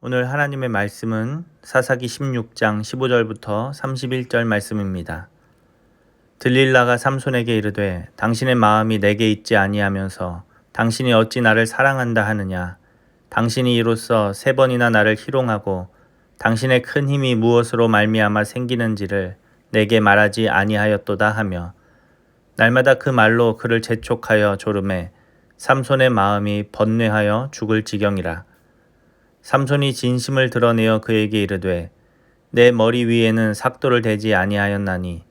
오늘 하나님의 말씀은 사사기 16장 15절부터 31절 말씀입니다. 들릴라가 삼손에게 이르되 당신의 마음이 내게 있지 아니하면서 당신이 어찌 나를 사랑한다 하느냐. 당신이 이로써 3번이나 나를 희롱하고 당신의 큰 힘이 무엇으로 말미암아 생기는지를 내게 말하지 아니하였도다 하며 날마다 그 말로 그를 재촉하여 조르매 삼손의 마음이 번뇌하여 죽을 지경이라. 삼손이 진심을 드러내어 그에게 이르되 내 머리 위에는 삭도를 대지 아니하였나니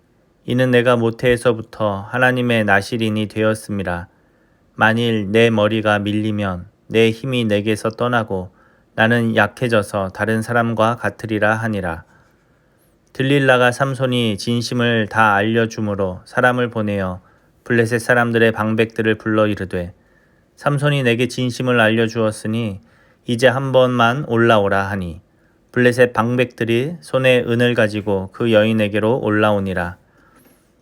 이는 내가 모태에서부터 하나님의 나실인이 되었음이라. 만일 내 머리가 밀리면 내 힘이 내게서 떠나고 나는 약해져서 다른 사람과 같으리라 하니라. 들릴라가 삼손이 진심을 다 알려주므로 사람을 보내어 블레셋 사람들의 방백들을 불러 이르되 삼손이 내게 진심을 알려주었으니 이제 한 번만 올라오라 하니 블레셋 방백들이 손에 은을 가지고 그 여인에게로 올라오니라.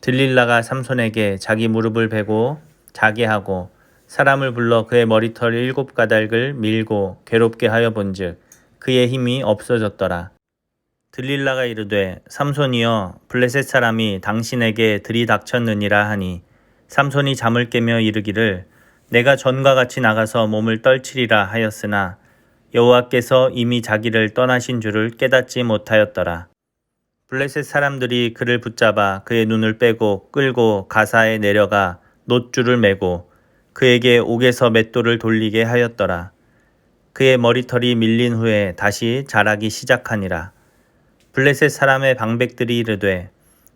들릴라가 삼손에게 자기 무릎을 베고 자게 하고 사람을 불러 그의 머리털 7가닥을 밀고 괴롭게 하여 본즉 그의 힘이 없어졌더라. 들릴라가 이르되 삼손이여 블레셋 사람이 당신에게 들이닥쳤느니라 하니 삼손이 잠을 깨며 이르기를 내가 전과 같이 나가서 몸을 떨치리라 하였으나 여호와께서 이미 자기를 떠나신 줄을 깨닫지 못하였더라. 블레셋 사람들이 그를 붙잡아 그의 눈을 빼고 끌고 가사에 내려가 놋줄을 매고 그에게 옥에서 맷돌을 돌리게 하였더라. 그의 머리털이 밀린 후에 다시 자라기 시작하니라. 블레셋 사람의 방백들이 이르되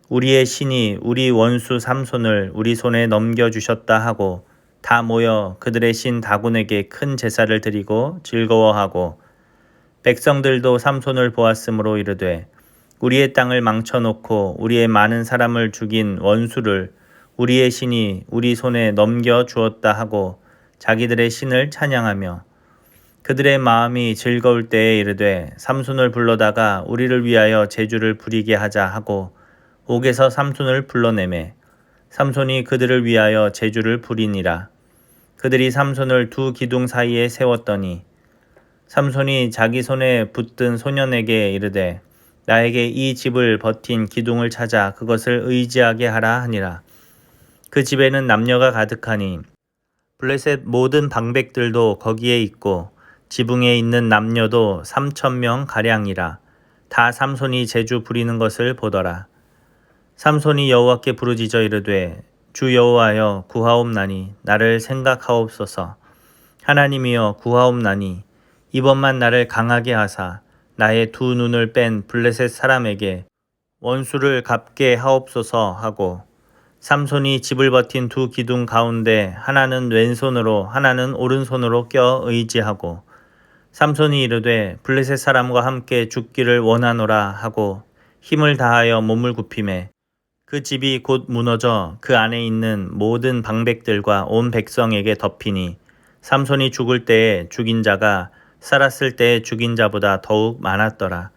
우리의 신이 우리 원수 삼손을 우리 손에 넘겨주셨다 하고 다 모여 그들의 신 다곤에게 큰 제사를 드리고 즐거워하고 백성들도 삼손을 보았으므로 이르되 우리의 땅을 망쳐놓고 우리의 많은 사람을 죽인 원수를 우리의 신이 우리 손에 넘겨주었다 하고 자기들의 신을 찬양하며 그들의 마음이 즐거울 때에 이르되 삼손을 불러다가 우리를 위하여 제주를 부리게 하자 하고 옥에서 삼손을 불러내매 삼손이 그들을 위하여 제주를 부리니라. 그들이 삼손을 2 기둥 사이에 세웠더니 삼손이 자기 손에 붙든 소년에게 이르되 나에게 이 집을 버틴 기둥을 찾아 그것을 의지하게 하라 하니라. 그 집에는 남녀가 가득하니 블레셋 모든 방백들도 거기에 있고 지붕에 있는 남녀도 3,000명 가량이라. 다 삼손이 제주 부리는 것을 보더라. 삼손이 여호와께 부르짖어 이르되 주 여호와여 구하옵나니 나를 생각하옵소서. 하나님이여 구하옵나니 이번만 나를 강하게 하사 나의 2 눈을 뺀 블레셋 사람에게 원수를 갚게 하옵소서 하고 삼손이 집을 버틴 2 기둥 가운데 하나는 왼손으로 하나는 오른손으로 껴 의지하고 삼손이 이르되 블레셋 사람과 함께 죽기를 원하노라 하고 힘을 다하여 몸을 굽히매 그 집이 곧 무너져 그 안에 있는 모든 방백들과 온 백성에게 덮이니 삼손이 죽을 때에 죽인 자가 살았을 때에 죽인 자보다 더욱 많았더라.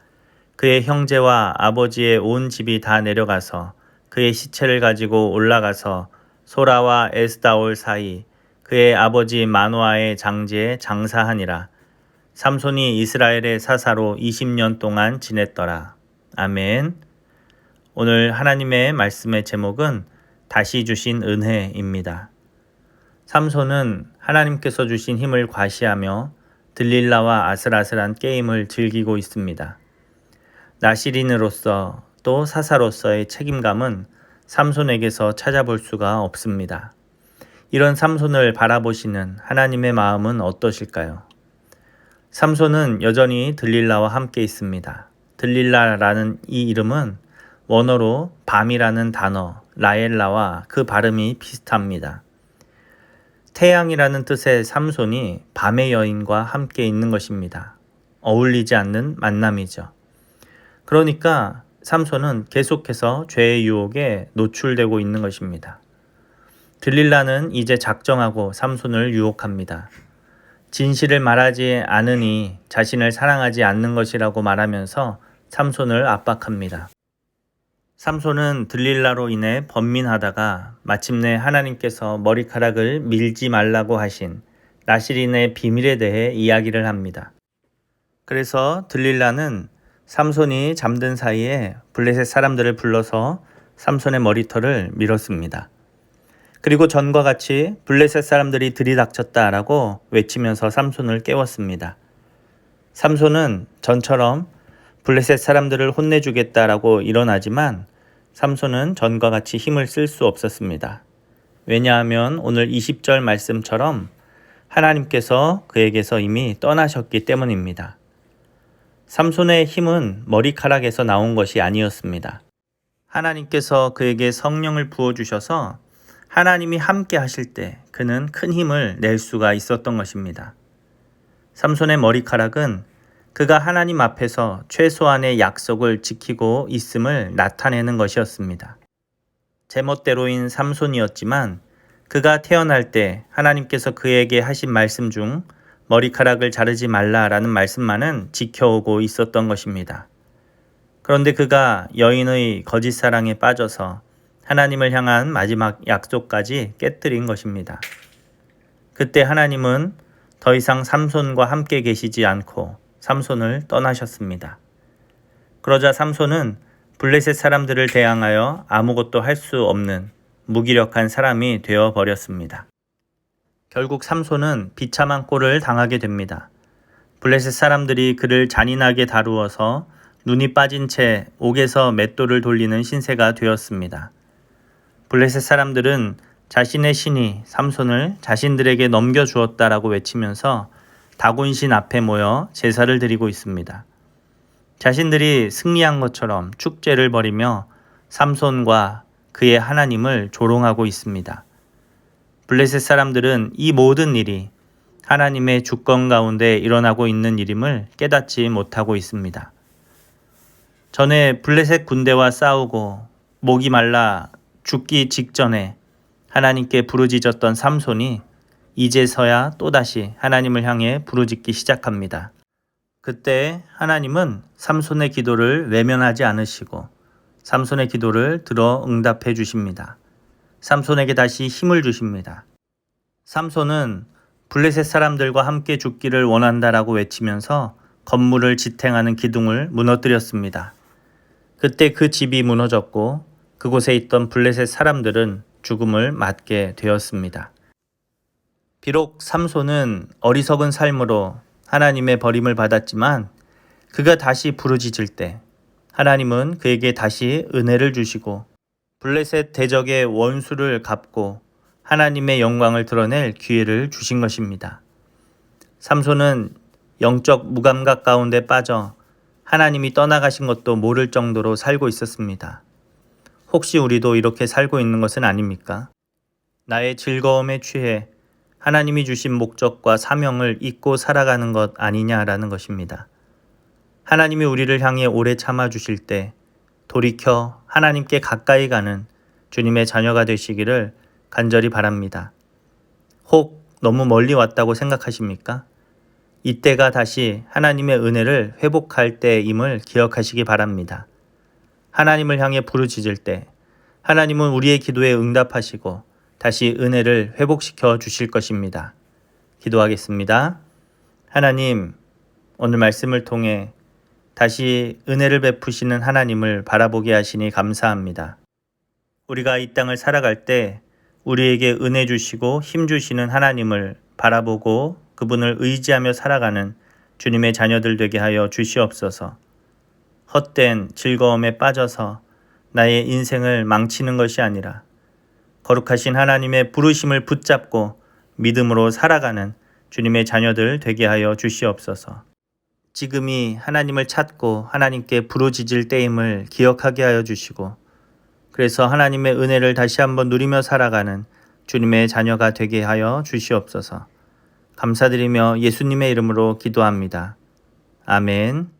그의 형제와 아버지의 온 집이 다 내려가서 그의 시체를 가지고 올라가서 소라와 에스다올 사이 그의 아버지 마노아의 장지에 장사하니라. 삼손이 이스라엘의 사사로 20년 동안 지냈더라. 아멘. 오늘 하나님의 말씀의 제목은 다시 주신 은혜입니다. 삼손은 하나님께서 주신 힘을 과시하며 들릴라와 아슬아슬한 게임을 즐기고 있습니다. 나실인으로서 또 사사로서의 책임감은 삼손에게서 찾아볼 수가 없습니다. 이런 삼손을 바라보시는 하나님의 마음은 어떠실까요? 삼손은 여전히 들릴라와 함께 있습니다. 들릴라라는 이 이름은 원어로 밤이라는 단어 라엘라와 그 발음이 비슷합니다. 태양이라는 뜻의 삼손이 밤의 여인과 함께 있는 것입니다. 어울리지 않는 만남이죠. 그러니까 삼손은 계속해서 죄의 유혹에 노출되고 있는 것입니다. 들릴라는 이제 작정하고 삼손을 유혹합니다. 진실을 말하지 않으니 자신을 사랑하지 않는 것이라고 말하면서 삼손을 압박합니다. 삼손은 들릴라로 인해 번민하다가 마침내 하나님께서 머리카락을 밀지 말라고 하신 나실인의 비밀에 대해 이야기를 합니다. 그래서 들릴라는 삼손이 잠든 사이에 블레셋 사람들을 불러서 삼손의 머리털을 밀었습니다. 그리고 전과 같이 블레셋 사람들이 들이닥쳤다라고 외치면서 삼손을 깨웠습니다. 삼손은 전처럼 블레셋 사람들을 혼내주겠다라고 일어나지만 삼손은 전과 같이 힘을 쓸 수 없었습니다. 왜냐하면 오늘 20절 말씀처럼 하나님께서 그에게서 이미 떠나셨기 때문입니다. 삼손의 힘은 머리카락에서 나온 것이 아니었습니다. 하나님께서 그에게 성령을 부어주셔서 하나님이 함께 하실 때 그는 큰 힘을 낼 수가 있었던 것입니다. 삼손의 머리카락은 그가 하나님 앞에서 최소한의 약속을 지키고 있음을 나타내는 것이었습니다. 제멋대로인 삼손이었지만 그가 태어날 때 하나님께서 그에게 하신 말씀 중 머리카락을 자르지 말라라는 말씀만은 지켜오고 있었던 것입니다. 그런데 그가 여인의 거짓 사랑에 빠져서 하나님을 향한 마지막 약속까지 깨뜨린 것입니다. 그때 하나님은 더 이상 삼손과 함께 계시지 않고 삼손을 떠나셨습니다. 그러자 삼손은 블레셋 사람들을 대항하여 아무것도 할 수 없는 무기력한 사람이 되어버렸습니다. 결국 삼손은 비참한 꼴을 당하게 됩니다. 블레셋 사람들이 그를 잔인하게 다루어서 눈이 빠진 채 옥에서 맷돌을 돌리는 신세가 되었습니다. 블레셋 사람들은 자신의 신이 삼손을 자신들에게 넘겨주었다라고 외치면서 다곤신 앞에 모여 제사를 드리고 있습니다. 자신들이 승리한 것처럼 축제를 벌이며 삼손과 그의 하나님을 조롱하고 있습니다. 블레셋 사람들은 이 모든 일이 하나님의 주권 가운데 일어나고 있는 일임을 깨닫지 못하고 있습니다. 전에 블레셋 군대와 싸우고 목이 말라 죽기 직전에 하나님께 부르짖었던 삼손이 이제서야 또다시 하나님을 향해 부르짖기 시작합니다. 그때 하나님은 삼손의 기도를 외면하지 않으시고 삼손의 기도를 들어 응답해 주십니다. 삼손에게 다시 힘을 주십니다. 삼손은 블레셋 사람들과 함께 죽기를 원한다라고 외치면서 건물을 지탱하는 기둥을 무너뜨렸습니다. 그때 그 집이 무너졌고 그곳에 있던 블레셋 사람들은 죽음을 맞게 되었습니다. 비록 삼손은 어리석은 삶으로 하나님의 버림을 받았지만 그가 다시 부르짖을 때 하나님은 그에게 다시 은혜를 주시고 블레셋 대적의 원수를 갚고 하나님의 영광을 드러낼 기회를 주신 것입니다. 삼손은 영적 무감각 가운데 빠져 하나님이 떠나가신 것도 모를 정도로 살고 있었습니다. 혹시 우리도 이렇게 살고 있는 것은 아닙니까? 나의 즐거움에 취해 하나님이 주신 목적과 사명을 잊고 살아가는 것 아니냐라는 것입니다. 하나님이 우리를 향해 오래 참아주실 때 돌이켜 하나님께 가까이 가는 주님의 자녀가 되시기를 간절히 바랍니다. 혹 너무 멀리 왔다고 생각하십니까? 이때가 다시 하나님의 은혜를 회복할 때임을 기억하시기 바랍니다. 하나님을 향해 부르짖을 때 하나님은 우리의 기도에 응답하시고 다시 은혜를 회복시켜 주실 것입니다. 기도하겠습니다. 하나님, 오늘 말씀을 통해 다시 은혜를 베푸시는 하나님을 바라보게 하시니 감사합니다. 우리가 이 땅을 살아갈 때 우리에게 은혜 주시고 힘 주시는 하나님을 바라보고 그분을 의지하며 살아가는 주님의 자녀들 되게 하여 주시옵소서. 헛된 즐거움에 빠져서 나의 인생을 망치는 것이 아니라 거룩하신 하나님의 부르심을 붙잡고 믿음으로 살아가는 주님의 자녀들 되게 하여 주시옵소서. 지금이 하나님을 찾고 하나님께 부르짖을 때임을 기억하게 하여 주시고 그래서 하나님의 은혜를 다시 한번 누리며 살아가는 주님의 자녀가 되게 하여 주시옵소서. 감사드리며 예수님의 이름으로 기도합니다. 아멘.